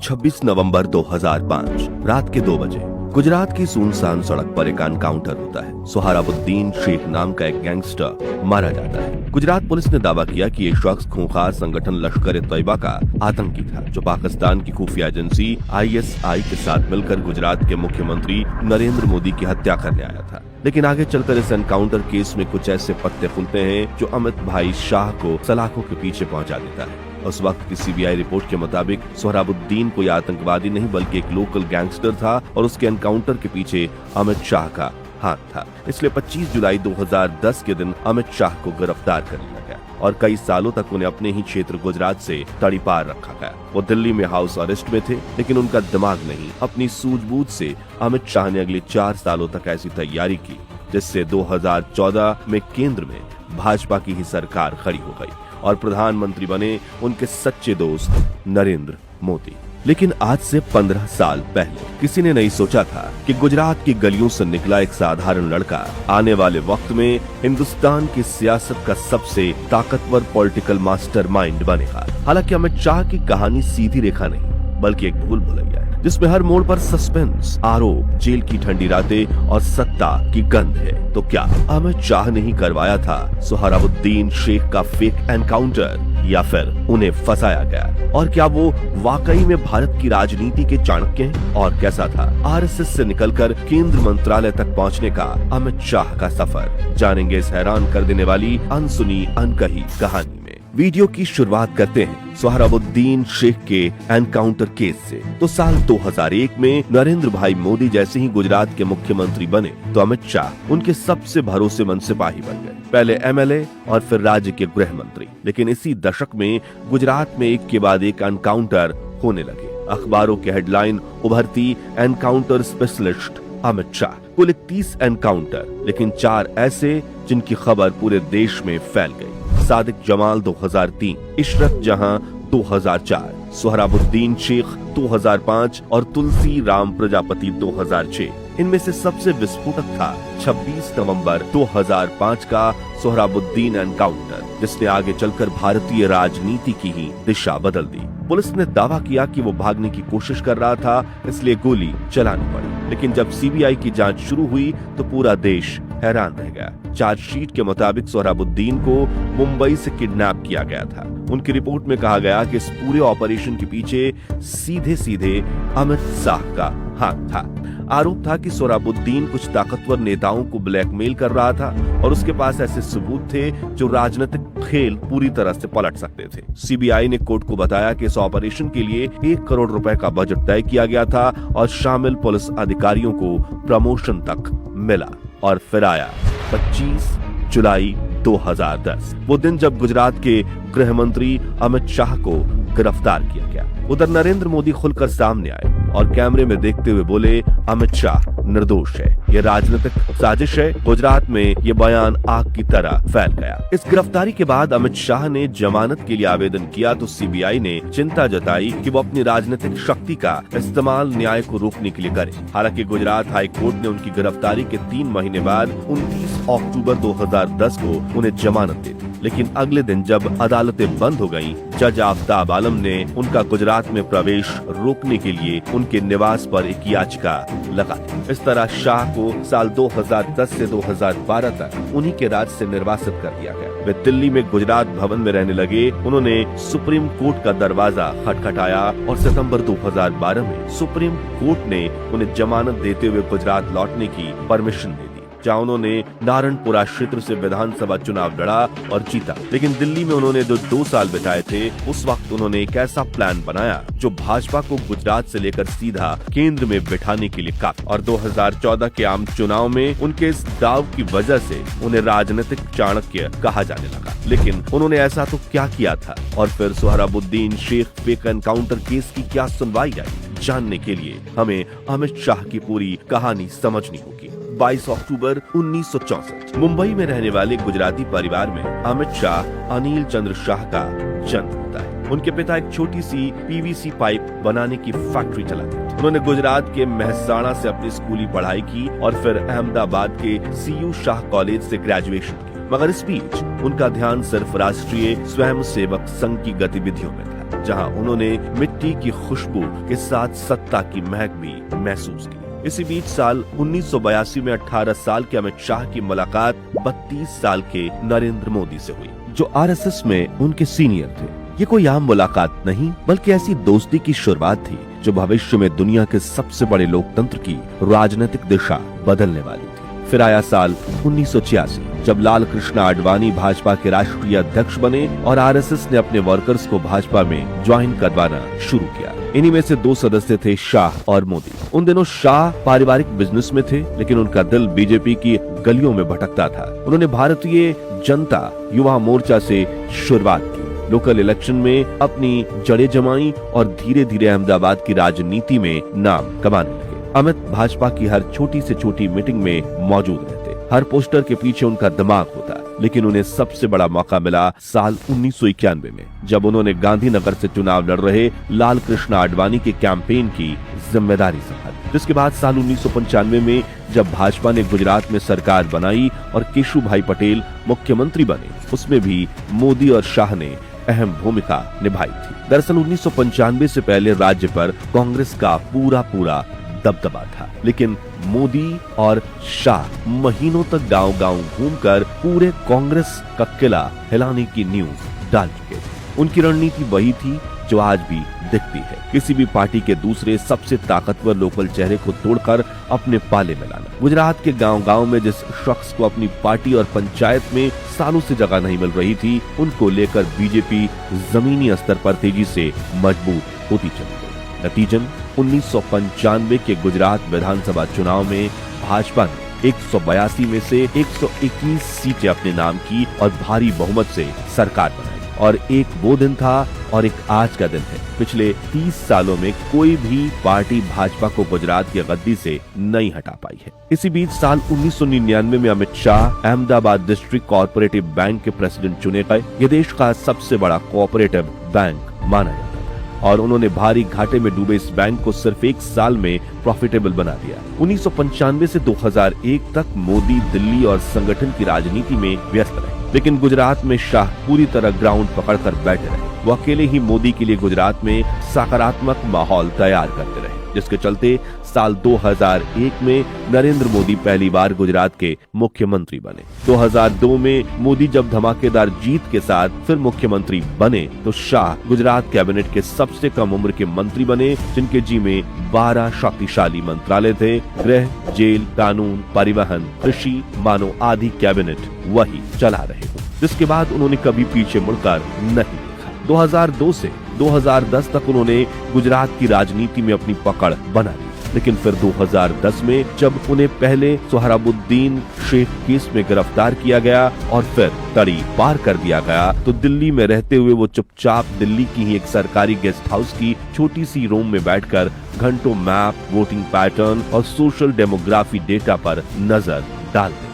26 नवंबर 2005 रात के 2 बजे गुजरात की सुनसान सड़क पर एक एनकाउंटर होता है। सोहराबुद्दीन शेख नाम का एक गैंगस्टर मारा जाता है। गुजरात पुलिस ने दावा किया कि ये शख्स खूंखार संगठन लश्कर ए तैयबा का आतंकी था, जो पाकिस्तान की खुफिया एजेंसी ISI के साथ मिलकर गुजरात के मुख्यमंत्री नरेंद्र मोदी की हत्या करने आया था। लेकिन आगे चलकर इस एनकाउंटर केस में कुछ ऐसे पत्ते खुलते हैं जो अमित भाई शाह को सलाखों के पीछे पहुंचा देता है। उस वक्त की CBI रिपोर्ट के मुताबिक सोहराबुद्दीन कोई आतंकवादी नहीं बल्कि एक लोकल गैंगस्टर था और उसके एनकाउंटर के पीछे अमित शाह का हाथ था। इसलिए 25 जुलाई 2010 के दिन अमित शाह को गिरफ्तार कर लिया गया और कई सालों तक उन्हें अपने ही क्षेत्र गुजरात से तड़ीपार रखा गया। वो दिल्ली में हाउस अरेस्ट में थे, लेकिन उनका दिमाग नहीं, अपनी सूझबूझ से अमित शाह ने अगले 4 सालों तक ऐसी तैयारी की जिससे 2014 में केंद्र में भाजपा की ही सरकार खड़ी हो गई और प्रधानमंत्री बने उनके सच्चे दोस्त नरेंद्र मोदी। लेकिन आज से 15 साल पहले किसी ने नहीं सोचा था कि गुजरात की गलियों से निकला एक साधारण लड़का आने वाले वक्त में हिंदुस्तान की सियासत का सबसे ताकतवर पॉलिटिकल मास्टरमाइंड बनेगा। हालांकि अमित शाह की कहानी सीधी रेखा नहीं बल्कि एक भूल भुलैया है, जिसमें हर मोड़ पर सस्पेंस, आरोप, जेल की ठंडी रातें और सत्ता की गंध है। तो क्या अमित शाह ने ही करवाया था सोहराबुद्दीन शेख का फेक एनकाउंटर या फिर उन्हें फंसाया गया? और क्या वो वाकई में भारत की राजनीति के चाणक्य हैं? और कैसा था RSS से निकलकर केंद्र मंत्रालय तक पहुंचने का अमित शाह का सफर? जानेंगे इस हैरान कर देने वाली अनसुनी अनकही कहानी में। वीडियो की शुरुआत करते हैं सोहराबुद्दीन शेख के एनकाउंटर केस से। तो साल 2001 में नरेंद्र भाई मोदी जैसे ही गुजरात के मुख्यमंत्री बने तो अमित शाह उनके सबसे भरोसेमंद सिपाही बन गए, पहले MLA और फिर राज्य के गृह मंत्री। लेकिन इसी दशक में गुजरात में एक के बाद एक एनकाउंटर होने लगे। अखबारों के हेडलाइन उभरती, एनकाउंटर स्पेशलिस्ट अमित शाह। कुल 30 एनकाउंटर, लेकिन 4 ऐसे जिनकी खबर पूरे देश में फैल गई। सादिक जमाल 2003, इशरत जहां 2004, सोहराबुद्दीन शेख 2005 और तुलसी राम प्रजापति 2006। इनमें से सबसे विस्फोटक था 26 नवंबर 2005 का सोहराबुद्दीन एनकाउंटर, जिसने आगे चलकर भारतीय राजनीति की ही दिशा बदल दी। पुलिस ने दावा किया कि वो भागने की कोशिश कर रहा था, इसलिए गोली चलानी पड़ी। लेकिन जब CBI की जांच शुरू हुई तो पूरा देश हैरान रह गया। चार्जशीट के मुताबिक सोहराबुद्दीन को मुंबई से किडनैप किया गया था। उनकी रिपोर्ट में कहा गया कि इस पूरे ऑपरेशन के पीछे सीधे सीधे अमित शाह का हाथ था। आरोप था कि सोहराबुद्दीन कुछ ताकतवर नेताओं को ब्लैकमेल कर रहा था और उसके पास ऐसे सबूत थे जो राजनीतिक खेल पूरी तरह से पलट सकते थे। CBI ने कोर्ट को बताया कि इस ऑपरेशन के लिए 1 करोड़ रुपए का बजट तय किया गया था और शामिल पुलिस अधिकारियों को प्रमोशन तक मिला। और फिर आया 25 जुलाई 2010, वो दिन जब गुजरात के गृह मंत्री अमित शाह को गिरफ्तार किया गया। उधर नरेंद्र मोदी खुलकर सामने आए और कैमरे में देखते हुए बोले, अमित शाह निर्दोष है, ये राजनीतिक साजिश है। गुजरात में ये बयान आग की तरह फैल गया। इस गिरफ्तारी के बाद अमित शाह ने जमानत के लिए आवेदन किया तो CBI ने चिंता जताई कि वो अपनी राजनीतिक शक्ति का इस्तेमाल न्याय को रोकने के लिए करे। हालांकि गुजरात हाई कोर्ट ने उनकी गिरफ्तारी के 3 महीने बाद 29 अक्टूबर 2010 को उन्हें जमानत दे दी। लेकिन अगले दिन जब अदालतें बंद हो गयीं, जज आफ्ताब आलम ने उनका गुजरात में प्रवेश रोकने के लिए उनके निवास पर एक याचिका लगा दी। इस तरह शाह को साल 2010 से 2012 तक उन्हीं के राज से निर्वासित कर दिया गया। वे दिल्ली में गुजरात भवन में रहने लगे। उन्होंने सुप्रीम कोर्ट का दरवाजा खटखटाया और सितंबर 2012 में सुप्रीम कोर्ट ने उन्हें जमानत देते हुए गुजरात लौटने की परमिशन दे दी, जहां उन्होंने नारायणपुरा क्षेत्र से विधानसभा चुनाव लड़ा और जीता। लेकिन दिल्ली में उन्होंने जो 2 साल बिताए थे, उस वक्त उन्होंने एक ऐसा प्लान बनाया जो भाजपा को गुजरात से लेकर सीधा केंद्र में बिठाने के लिए काफी। और 2014 के आम चुनाव में उनके इस दाव की वजह से उन्हें राजनीतिक चाणक्य कहा जाने लगा। लेकिन उन्होंने ऐसा तो क्या किया था? और फिर Sohrabuddin Sheikh fake encounter case की क्या सुनवाई आई? जानने के लिए हमें अमित शाह की पूरी कहानी समझनी होगी। 22 अक्टूबर 1964 मुंबई में रहने वाले गुजराती परिवार में अमित शाह अनिल चंद्र शाह का जन्म होता है। उनके पिता एक छोटी सी PVC पाइप बनाने की फैक्ट्री चलाते थे। उन्होंने गुजरात के महसाणा से अपनी स्कूली पढ़ाई की और फिर अहमदाबाद के CU शाह कॉलेज से ग्रेजुएशन की। मगर इस बीच उनका ध्यान सिर्फ राष्ट्रीय स्वयंसेवक संघ की गतिविधियों में था। जहां उन्होंने मिट्टी की खुशबू के साथ सत्ता की महक भी महसूस की। इसी बीच साल 1982 में 18 साल के अमित शाह की मुलाकात 32 साल के नरेंद्र मोदी से हुई, जो आरएसएस में उनके सीनियर थे। ये कोई आम मुलाकात नहीं, बल्कि ऐसी दोस्ती की शुरुआत थी जो भविष्य में दुनिया के सबसे बड़े लोकतंत्र की राजनीतिक दिशा बदलने वाली थी। फिर आया साल 1986, जब लाल कृष्ण आडवाणी भाजपा के राष्ट्रीय अध्यक्ष बने और आरएसएस ने अपने वर्कर्स को भाजपा में ज्वाइन करवाना शुरू किया। इन्हीं में से 2 सदस्य थे शाह और मोदी। उन दिनों शाह पारिवारिक बिजनेस में थे, लेकिन उनका दिल बीजेपी की गलियों में भटकता था। उन्होंने भारतीय जनता युवा मोर्चा से शुरुआत की, लोकल इलेक्शन में अपनी जड़ें जमाई और धीरे धीरे अहमदाबाद की राजनीति में नाम कमाने लगे। अमित भाजपा की हर छोटी से छोटी मीटिंग में मौजूद रहते, हर पोस्टर के पीछे उनका दिमाग होता। लेकिन उन्हें सबसे बड़ा मौका मिला साल 1991 में, जब उन्होंने गांधीनगर से चुनाव लड़ रहे लाल कृष्ण आडवाणी के कैंपेन की जिम्मेदारी संभाली। जिसके बाद साल 1995 में जब भाजपा ने गुजरात में सरकार बनाई और केशुभाई पटेल मुख्यमंत्री बने, उसमें भी मोदी और शाह ने अहम भूमिका निभाई थी। दरअसल 1995 से पहले राज्य पर कांग्रेस का पूरा दबदबा था, लेकिन मोदी और शाह महीनों तक गांव-गांव घूमकर पूरे कांग्रेस का किला हिलाने की नींव डाल चुके थे। उनकी रणनीति वही थी जो आज भी दिखती है, किसी भी पार्टी के दूसरे सबसे ताकतवर लोकल चेहरे को तोड़कर अपने पाले में लाना। गुजरात के गांव-गांव में जिस शख्स को अपनी पार्टी और पंचायत में सालों से जगह नहीं मिल रही थी, उनको लेकर बीजेपी जमीनी स्तर पर तेजी से मजबूत होती चली गई। नतीजन 1995 के गुजरात विधानसभा चुनाव में भाजपा ने 182 में से 121 सीटें अपने नाम की और भारी बहुमत से सरकार बनाई। और एक वो दिन था और एक आज का दिन है। पिछले 30 सालों में कोई भी पार्टी भाजपा को गुजरात की गद्दी से नहीं हटा पाई है। इसी बीच साल 1999 में Amit Shah Ahmedabad district cooperative bank के प्रेसिडेंट चुने गए। ये देश का सबसे बड़ा कोऑपरेटिव बैंक माना जाता है और उन्होंने भारी घाटे में डूबे इस बैंक को सिर्फ 1 साल में प्रॉफिटेबल बना दिया। 1995 से 2001 तक मोदी दिल्ली और संगठन की राजनीति में व्यस्त रहे, लेकिन गुजरात में शाह पूरी तरह ग्राउंड पकड़कर बैठे रहे। वो अकेले ही मोदी के लिए गुजरात में सकारात्मक माहौल तैयार करते रहे, जिसके चलते साल 2001 में नरेंद्र मोदी पहली बार गुजरात के मुख्यमंत्री बने। 2002 में मोदी जब धमाकेदार जीत के साथ फिर मुख्यमंत्री बने, तो शाह गुजरात कैबिनेट के सबसे कम उम्र के मंत्री बने, जिनके जी में 12 शक्तिशाली मंत्रालय थे। गृह, जेल, कानून, परिवहन, कृषि, मानव आदि कैबिनेट वही चला रहे हो, जिसके बाद उन्होंने कभी पीछे मुड़कर नहीं देखा। 2002 से 2010 तक उन्होंने गुजरात की राजनीति में अपनी पकड़ बना ली, लेकिन फिर 2010 में जब उन्हें पहले सोहराबुद्दीन शेख केस में गिरफ्तार किया गया और फिर तड़ी पार कर दिया गया, तो दिल्ली में रहते हुए वो चुपचाप दिल्ली की ही एक सरकारी गेस्ट हाउस की छोटी सी रूम में बैठकर घंटों मैप, वोटिंग पैटर्न और सोशल डेमोग्राफी डेटा पर नजर डालते।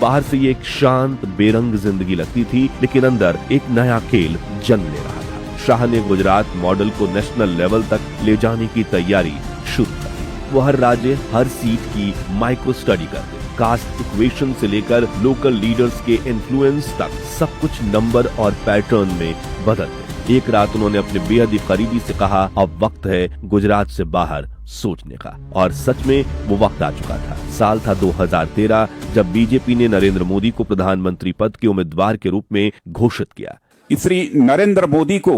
बाहर से ये एक शांत बेरंग जिंदगी लगती थी, लेकिन अंदर एक नया खेल जन्म ले रहा था। शाह ने गुजरात मॉडल को नेशनल लेवल तक ले जाने की तैयारी शुरू कर दी। वो हर राज्य, हर सीट की माइक्रो स्टडी करते, कास्ट इक्वेशन से लेकर लोकल लीडर्स के इन्फ्लुएंस तक सब कुछ नंबर और पैटर्न में बदलते। एक रात उन्होंने अपने बेहद ही करीबी से कहा, अब वक्त है गुजरात से बाहर सोचने का। और सच में वो वक्त आ चुका था। साल था 2013, जब बीजेपी ने नरेंद्र मोदी को प्रधानमंत्री पद के उम्मीदवार के रूप में घोषित किया। श्री नरेंद्र मोदी को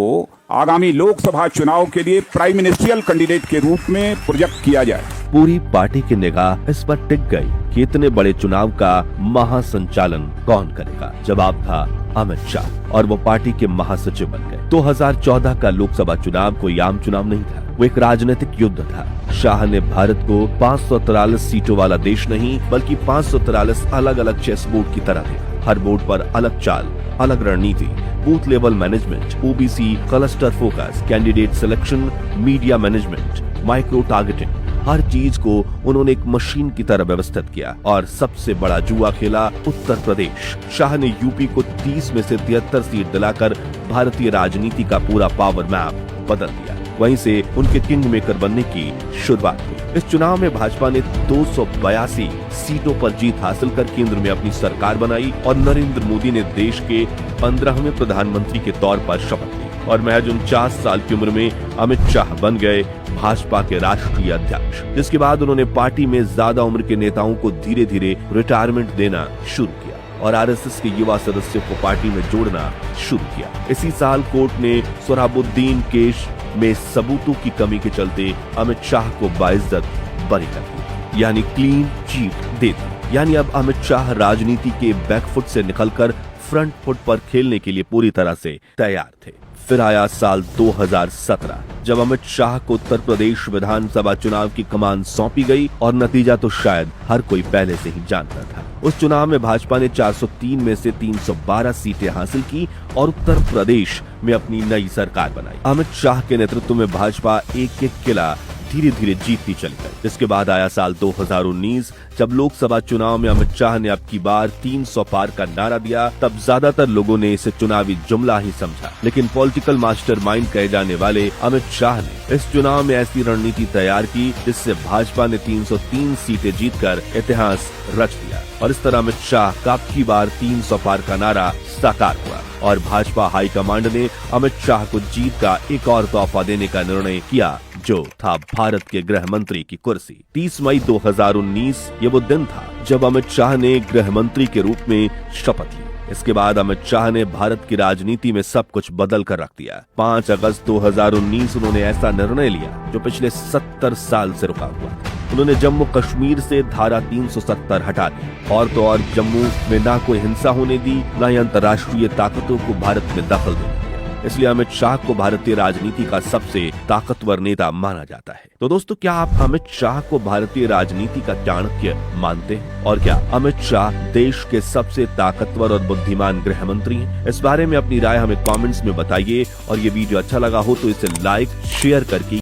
आगामी लोकसभा चुनाव के लिए प्राइम मिनिस्ट्रियल कैंडिडेट के रूप में प्रोजेक्ट किया जाए। पूरी पार्टी की निगाह इस पर टिक गई कि इतने बड़े चुनाव का महासंचालन कौन करेगा। जवाब था अमित शाह, और वो पार्टी के महासचिव बन गए। 2014 का लोकसभा चुनाव कोई आम चुनाव नहीं था, वो एक राजनीतिक युद्ध था। शाह ने भारत को 543 सीटों वाला देश नहीं, बल्कि 543 अलग अलग चेस बोर्ड की तरह देखा। हर बोर्ड पर अलग चाल, अलग रणनीति, booth level management, OBC cluster focus, candidate selection, media management, micro targeting, हर चीज को उन्होंने एक मशीन की तरह व्यवस्थित किया। और सबसे बड़ा जुआ खेला उत्तर प्रदेश। शाह ने यूपी को 30 में से 73 सीट दिलाकर भारतीय राजनीति का पूरा पावर मैप बदल दिया। वहीं से उनके किंग मेकर बनने की शुरुआत हुई। इस चुनाव में भाजपा ने 282 सीटों पर जीत हासिल कर केंद्र में अपनी सरकार बनाई और नरेंद्र मोदी ने देश के 15वें प्रधानमंत्री के तौर पर शपथ ली। और महज 49 साल की उम्र में अमित शाह बन गए भाजपा के राष्ट्रीय अध्यक्ष, जिसके बाद उन्होंने पार्टी में ज्यादा उम्र के नेताओं को धीरे धीरे रिटायरमेंट देना शुरू किया और आरएसएस के युवा सदस्यों को पार्टी में जोड़ना शुरू किया। इसी साल कोर्ट ने सोहराबुद्दीन केस में सबूतों की कमी के चलते अमित शाह को बाइज्जत बरी कर दिया, यानी क्लीन चिट दे दी। यानी अब अमित शाह राजनीति के बैकफुट से निकलकर फ्रंट फुट पर खेलने के लिए पूरी तरह से तैयार थे। फिर आया साल 2017, जब अमित शाह को उत्तर प्रदेश विधानसभा चुनाव की कमान सौंपी गई और नतीजा तो शायद हर कोई पहले से ही जानता था। उस चुनाव में भाजपा ने 403 में से 312 सीटें हासिल की और उत्तर प्रदेश में अपनी नई सरकार बनाई। अमित शाह के नेतृत्व में भाजपा एक किला धीरे धीरे जीतती चली गई। इसके बाद आया साल 2019, जब लोकसभा चुनाव में अमित शाह ने अब की बार 300 पार का नारा दिया। तब ज्यादातर लोगों ने इसे चुनावी जुमला ही समझा, लेकिन पॉलिटिकल मास्टरमाइंड कहे जाने वाले अमित शाह ने इस चुनाव में ऐसी रणनीति तैयार की जिससे भाजपा ने 303 सीटें जीतकर इतिहास रच दिया और इस तरह अमित शाह का अब की बार 300 पार का नारा साकार हुआ और भाजपा हाईकमांड ने अमित शाह को जीत का एक और तोहफा देने का निर्णय किया, जो था भारत के गृह मंत्री की कुर्सी। 30 मई 2019 ये वो दिन था जब अमित शाह ने गृह मंत्री के रूप में शपथ ली। इसके बाद अमित शाह ने भारत की राजनीति में सब कुछ बदल कर रख दिया। 5 अगस्त 2019 उन्होंने ऐसा निर्णय लिया जो पिछले 70 साल से रुका हुआ था। उन्होंने जम्मू कश्मीर से धारा 370 हटा दी और तो और जम्मू में ना कोई हिंसा होने दी, न ही अंतर्राष्ट्रीय ताकतों को भारत में दखल देने दिया। इसलिए अमित शाह को भारतीय राजनीति का सबसे ताकतवर नेता माना जाता है। तो दोस्तों, क्या आप अमित शाह को भारतीय राजनीति का चाणक्य मानते हैं? और क्या अमित शाह देश के सबसे ताकतवर और बुद्धिमान गृह मंत्री हैं? इस बारे में अपनी राय हमें कमेंट्स में बताइए और ये वीडियो अच्छा लगा हो तो इसे लाइक शेयर करके